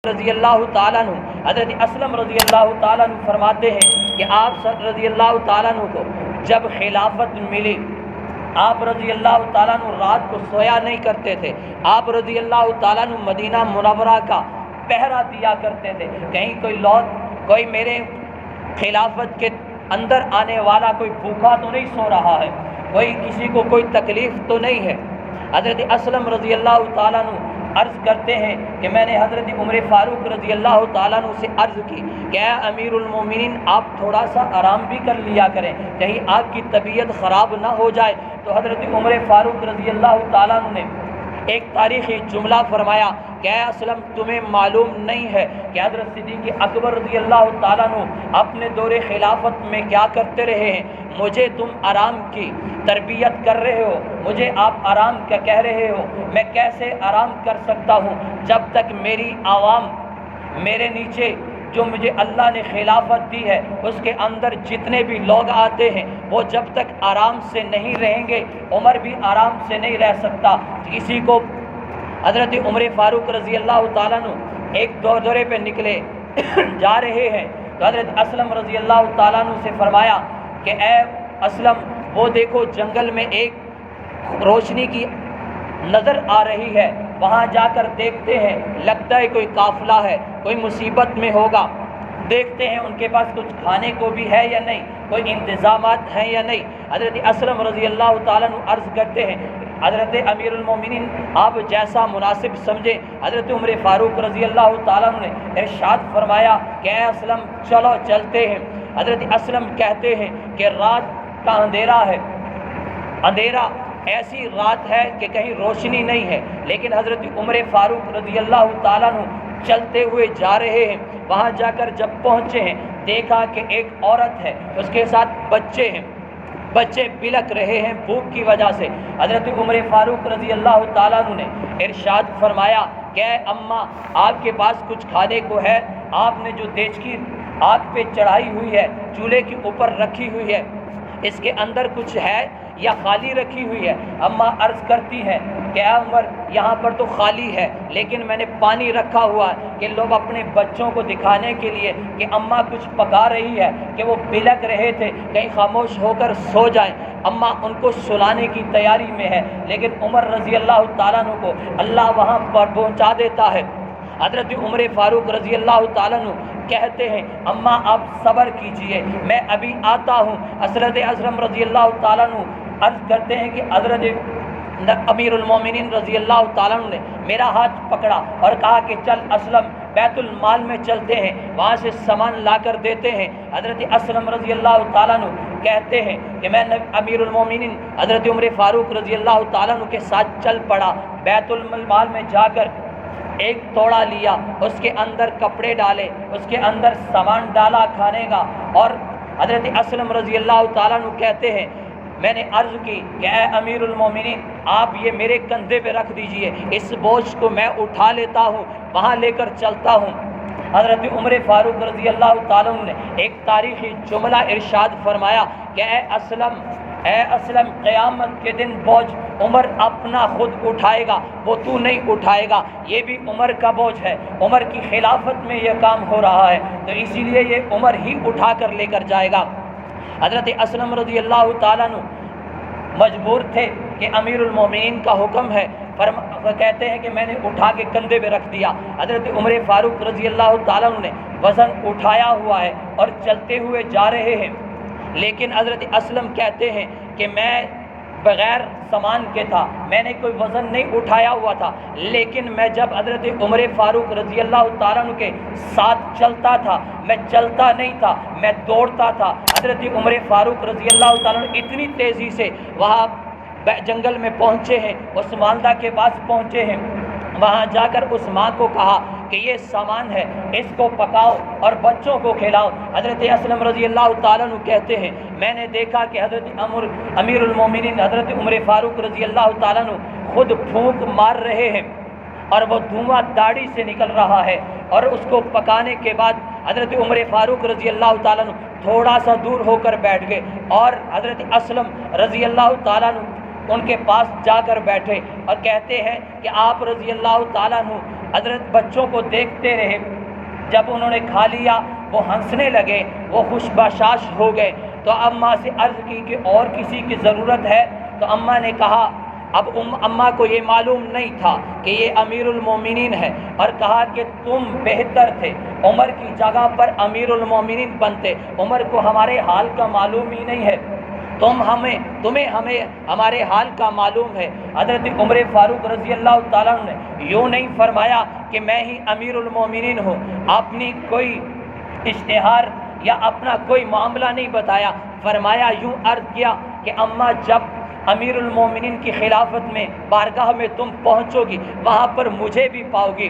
رضی اللہ تعالیٰ عنہ، حضرت اسلم رضی اللہ تعالیٰ عنہ فرماتے ہیں کہ آپ رضی اللہ تعالیٰ عنہ کو جب خلافت ملی، آپ رضی اللہ تعالیٰ عنہ رات کو سویا نہیں کرتے تھے۔ آپ رضی اللہ تعالیٰ عنہ مدینہ منورہ کا پہرا دیا کرتے تھے، کہیں کوئی میرے خلافت کے اندر آنے والا کوئی بھوکا تو نہیں سو رہا ہے، کوئی کسی کو کوئی تکلیف تو نہیں ہے۔ حضرت اسلم رضی اللہ تعالیٰ عنہ عرض کرتے ہیں کہ میں نے حضرت عمر فاروق رضی اللہ تعالیٰ عنہ سے عرض کی کہ اے امیر المومنین، آپ تھوڑا سا آرام بھی کر لیا کریں، کہیں آپ کی طبیعت خراب نہ ہو جائے۔ تو حضرت عمر فاروق رضی اللہ تعالیٰ عنہ نے ایک تاریخی جملہ فرمایا کہ اے اسلم، تمہیں معلوم نہیں ہے کہ حضرت صدیق اکبر رضی اللہ تعالیٰ عنہ اپنے دور خلافت میں کیا کرتے رہے ہیں؟ مجھے تم آرام کی تربیت کر رہے ہو، مجھے آپ آرام کا کہہ رہے ہو، میں کیسے آرام کر سکتا ہوں جب تک میری عوام میرے نیچے جو مجھے اللہ نے خلافت دی ہے اس کے اندر جتنے بھی لوگ آتے ہیں وہ جب تک آرام سے نہیں رہیں گے، عمر بھی آرام سے نہیں رہ سکتا۔ کسی کو حضرت عمر فاروق رضی اللہ تعالیٰ عنہ ایک دورے پہ نکلے جا رہے ہیں تو حضرت اسلم رضی اللہ تعالیٰ عنہ سے فرمایا کہ اے اسلم، وہ دیکھو جنگل میں ایک روشنی کی نظر آ رہی ہے، وہاں جا کر دیکھتے ہیں، لگتا ہے کوئی قافلہ ہے، کوئی مصیبت میں ہوگا، دیکھتے ہیں ان کے پاس کچھ کھانے کو بھی ہے یا نہیں، کوئی انتظامات ہیں یا نہیں۔ حضرت اسلم رضی اللہ تعالیٰ عنہ عرض کرتے ہیں حضرت امیر المومنین آپ جیسا مناسب سمجھیں۔ حضرت عمر فاروق رضی اللہ تعالیٰ عنہ نے ارشاد فرمایا کہ اے اسلم چلو چلتے ہیں۔ حضرت اسلم کہتے ہیں کہ رات کا اندھیرا ہے، اندھیرا ایسی رات ہے کہ کہیں روشنی نہیں ہے، لیکن حضرت عمر فاروق رضی اللہ تعالیٰ عنہ چلتے ہوئے جا رہے ہیں۔ وہاں جا کر جب پہنچے ہیں دیکھا کہ ایک عورت ہے، اس کے ساتھ بچے ہیں، بچے بلک رہے ہیں بھوک کی وجہ سے۔ حضرت عمر فاروق رضی اللہ تعالیٰ عنہ نے ارشاد فرمایا کہ اے اماں، آپ کے پاس کچھ کھانے کو ہے؟ آپ نے جو دیچکی آگ پہ چڑھائی ہوئی ہے، چولہے کے اوپر رکھی ہوئی ہے، اس کے اندر کچھ ہے یا خالی رکھی ہوئی ہے؟ اماں عرض کرتی ہیں کہ اے عمر، یہاں پر تو خالی ہے، لیکن میں نے پانی رکھا ہوا ہے کہ لوگ اپنے بچوں کو دکھانے کے لیے کہ اماں کچھ پکا رہی ہے، کہ وہ بلک رہے تھے کہیں خاموش ہو کر سو جائیں۔ اماں ان کو سلانے کی تیاری میں ہے، لیکن عمر رضی اللہ تعالیٰ عنہ کو اللہ وہاں پر پہنچا دیتا ہے۔ حضرت عمر فاروق رضی اللہ تعالیٰ عنہ کہتے ہیں اماں آپ صبر کیجئے، میں ابھی آتا ہوں۔ حضرت اسلم رضی اللہ تعالیٰ عنہ عرض کرتے ہیں کہ حضرت امیر المومنین رضی اللہ تعالیٰ عنہ نے میرا ہاتھ پکڑا اور کہا کہ چل اسلم، بیت المال میں چلتے ہیں، وہاں سے سامان لا کر دیتے ہیں۔ حضرت اسلم رضی اللہ تعالیٰ عنہ کہتے ہیں کہ میں امیر المومنین حضرت عمر فاروق رضی اللہ تعالیٰ عنہ کے ساتھ چل پڑا، بیت المال میں جا کر ایک توڑا لیا، اس کے اندر کپڑے ڈالے، اس کے اندر سامان ڈالا کھانے کا، اور حضرت اسلم رضی اللہ تعالیٰ عنہ کہتے ہیں میں نے عرض کی کہ اے امیر المومنین آپ یہ میرے کندھے پہ رکھ دیجئے، اس بوجھ کو میں اٹھا لیتا ہوں، وہاں لے کر چلتا ہوں۔ حضرت عمر فاروق رضی اللہ تعالیٰ عنہ نے ایک تاریخی جملہ ارشاد فرمایا کہ اے اسلم، قیامت کے دن بوجھ عمر اپنا خود اٹھائے گا، وہ تو نہیں اٹھائے گا، یہ بھی عمر کا بوجھ ہے، عمر کی خلافت میں یہ کام ہو رہا ہے، تو اسی لیے یہ عمر ہی اٹھا کر لے کر جائے گا۔ حضرت اسلم رضی اللہ تعالیٰ عنہ مجبور تھے کہ امیر المومنین کا حکم ہے، کہتے ہیں کہ میں نے اٹھا کے کندھے پہ رکھ دیا۔ حضرت عمر فاروق رضی اللہ تعالیٰ عنہ نے وزن اٹھایا ہوا ہے اور چلتے ہوئے جا رہے ہیں، لیکن حضرت اسلم کہتے ہیں کہ میں بغیر سامان کے تھا، میں نے کوئی وزن نہیں اٹھایا ہوا تھا، لیکن میں جب حضرت عمر فاروق رضی اللہ تعالیٰ عنہ کے ساتھ چلتا تھا، میں چلتا نہیں تھا، میں دوڑتا تھا۔ حضرت عمر فاروق رضی اللہ تعالیٰ عنہ اتنی تیزی سے وہاں جنگل میں پہنچے ہیں، اس والدہ کے پاس پہنچے ہیں، وہاں جا کر اس ماں کو کہا کہ یہ سامان ہے، اس کو پکاؤ اور بچوں کو کھلاؤ۔ حضرت اسلم رضی اللہ تعالیٰ عنہ کہتے ہیں میں نے دیکھا کہ حضرت امیر المومنین حضرت عمر فاروق رضی اللہ تعالیٰ عنہ خود پھونک مار رہے ہیں اور وہ دھواں داڑھی سے نکل رہا ہے، اور اس کو پکانے کے بعد حضرت عمر فاروق رضی اللہ تعالیٰ عنہ تھوڑا سا دور ہو کر بیٹھ گئے، اور حضرت اسلم رضی اللہ تعالیٰ عنہ ان کے پاس جا کر بیٹھے اور کہتے ہیں کہ آپ رضی اللہ تعالیٰ عنہ حضرت بچوں کو دیکھتے رہے، جب انہوں نے کھا لیا وہ ہنسنے لگے، وہ خوش بشاش ہو گئے۔ تو اماں سے عرض کی کہ اور کسی کی ضرورت ہے؟ تو اماں نے کہا، اب اماں کو یہ معلوم نہیں تھا کہ یہ امیر المومنین ہے، اور کہا کہ تم بہتر تھے، عمر کی جگہ پر امیر المومنین بنتے، عمر کو ہمارے حال کا معلوم ہی نہیں ہے، تمہیں ہمارے حال کا معلوم ہے۔ حضرت عمر فاروق رضی اللہ تعالیٰ عنہ نے یوں نہیں فرمایا کہ میں ہی امیر المومنین ہوں، اپنی کوئی اشتہار یا اپنا کوئی معاملہ نہیں بتایا، فرمایا یوں عرض کیا کہ اماں جب امیر المومنین کی خلافت میں بارگاہ میں تم پہنچو گی وہاں پر مجھے بھی پاؤ گی۔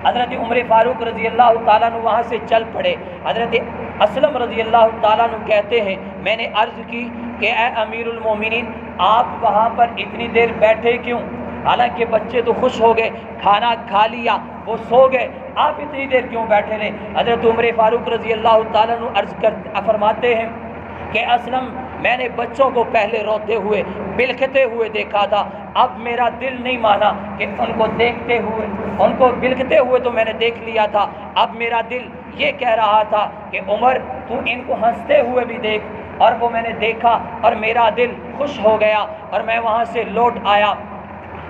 حضرت عمر فاروق رضی اللہ تعالیٰ عنہ وہاں سے چل پڑے۔ حضرت اسلم رضی اللہ تعالیٰ عنہ کہتے ہیں میں نے عرض کی کہ اے امیر المومنین آپ وہاں پر اتنی دیر بیٹھے کیوں؟ حالانکہ بچے تو خوش ہو گئے، کھانا کھا لیا، وہ سو گئے، آپ اتنی دیر کیوں بیٹھے رہے؟ حضرت عمر فاروق رضی اللہ تعالیٰ عنہ فرماتے ہیں کہ اسلم میں نے بچوں کو پہلے روتے ہوئے بلکھتے ہوئے دیکھا تھا، اب میرا دل نہیں مانا کہ ان کو دیکھتے ہوئے، ان کو بلکھتے ہوئے تو میں نے دیکھ لیا تھا، اب میرا دل یہ کہہ رہا تھا کہ عمر تو ان کو ہنستے ہوئے بھی دیکھ، اور وہ میں نے دیکھا اور میرا دل خوش ہو گیا اور میں وہاں سے لوٹ آیا۔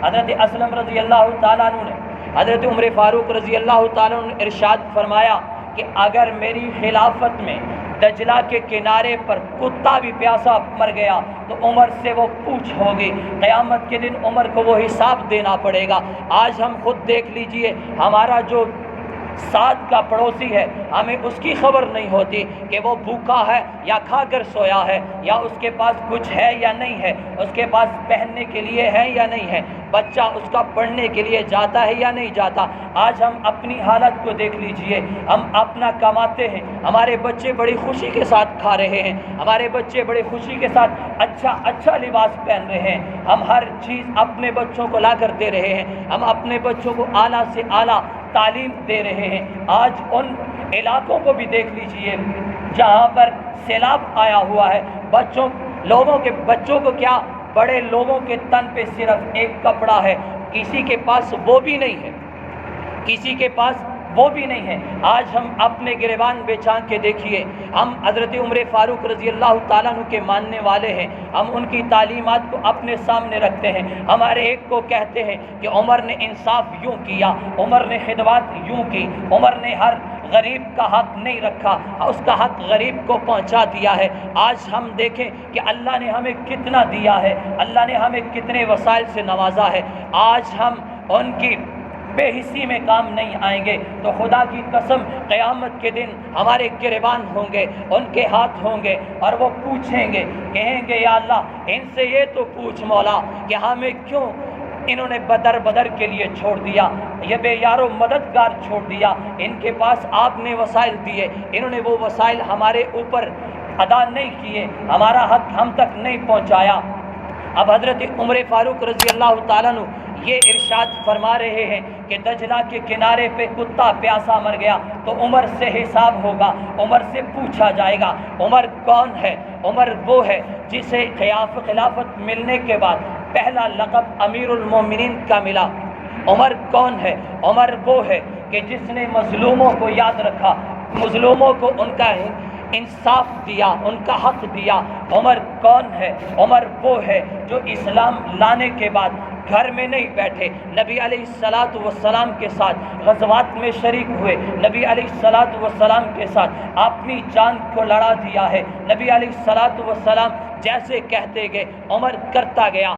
حضرت اسلم رضی اللہ تعالیٰ عنہ نے حضرت عمر فاروق رضی اللہ تعالیٰ عنہ نے ارشاد فرمایا کہ اگر میری خلافت میں دجلہ کے کنارے پر کتا بھی پیاسا مر گیا تو عمر سے وہ پوچھ ہوگی، قیامت کے دن عمر کو وہ حساب دینا پڑے گا۔ آج ہم خود دیکھ لیجئے، ہمارا جو ساتھ کا پڑوسی ہے ہمیں اس کی خبر نہیں ہوتی کہ وہ بھوکا ہے یا کھا کر سویا ہے، یا اس کے پاس کچھ ہے یا نہیں ہے، اس کے پاس پہننے کے لیے ہے یا نہیں ہے، بچہ اس کا پڑھنے کے لیے جاتا ہے یا نہیں جاتا۔ آج ہم اپنی حالت کو دیکھ لیجئے، ہم اپنا کماتے ہیں، ہمارے بچے بڑی خوشی کے ساتھ کھا رہے ہیں، ہمارے بچے بڑی خوشی کے ساتھ اچھا لباس پہن رہے ہیں، ہم ہر چیز اپنے بچوں کو لا کر دے رہے ہیں، ہم اپنے بچوں کو اعلیٰ سے اعلیٰ تعلیم دے رہے ہیں۔ آج ان علاقوں کو بھی دیکھ لیجئے جہاں پر سیلاب آیا ہوا ہے، لوگوں کے بچوں کو کیا، بڑے لوگوں کے تن پہ صرف ایک کپڑا ہے، کسی کے پاس وہ بھی نہیں ہے، کسی کے پاس وہ بھی نہیں ہے۔ آج ہم اپنے گریبان بیچان کے دیکھیے، ہم حضرت عمر فاروق رضی اللہ تعالیٰ عنہ کے ماننے والے ہیں، ہم ان کی تعلیمات کو اپنے سامنے رکھتے ہیں، ہمارے ایک کو کہتے ہیں کہ عمر نے انصاف یوں کیا، عمر نے خدمات یوں کی، عمر نے ہر غریب کا حق نہیں رکھا، اس کا حق غریب کو پہنچا دیا ہے۔ آج ہم دیکھیں کہ اللہ نے ہمیں کتنا دیا ہے، اللہ نے ہمیں کتنے وسائل سے نوازا ہے، آج ہم ان کی بے حسی میں کام نہیں آئیں گے تو خدا کی قسم قیامت کے دن ہمارے گریبان ہوں گے، ان کے ہاتھ ہوں گے، اور وہ پوچھیں گے، کہیں گے یا اللہ ان سے یہ تو پوچھ مولا کہ ہمیں کیوں انہوں نے بدر کے لیے چھوڑ دیا، یہ بے یار و مددگار چھوڑ دیا، ان کے پاس آپ نے وسائل دیے، انہوں نے وہ وسائل ہمارے اوپر ادا نہیں کیے، ہمارا حق ہم تک نہیں پہنچایا۔ اب حضرت عمر فاروق رضی اللہ تعالیٰ عنہ یہ ارشاد فرما رہے ہیں کہ دجلہ کے کنارے پہ کتا پیاسا مر گیا تو عمر سے حساب ہوگا، عمر سے پوچھا جائے گا۔ عمر کون ہے؟ عمر وہ ہے جسے خلافت ملنے کے بعد پہلا لقب امیر المومنین کا ملا۔ عمر کون ہے؟ عمر وہ ہے کہ جس نے مظلوموں کو یاد رکھا، مظلوموں کو ان کا انصاف دیا، ان کا حق دیا۔ عمر کون ہے؟ عمر وہ ہے جو اسلام لانے کے بعد گھر میں نہیں بیٹھے، نبی علیہ الصلاۃ والسلام کے ساتھ غزوات میں شریک ہوئے، نبی علیہ الصلاۃ والسلام کے ساتھ اپنی جان کو لڑا دیا ہے، نبی علیہ الصلاۃ والسلام جیسے کہتے گئے عمر کرتا گیا۔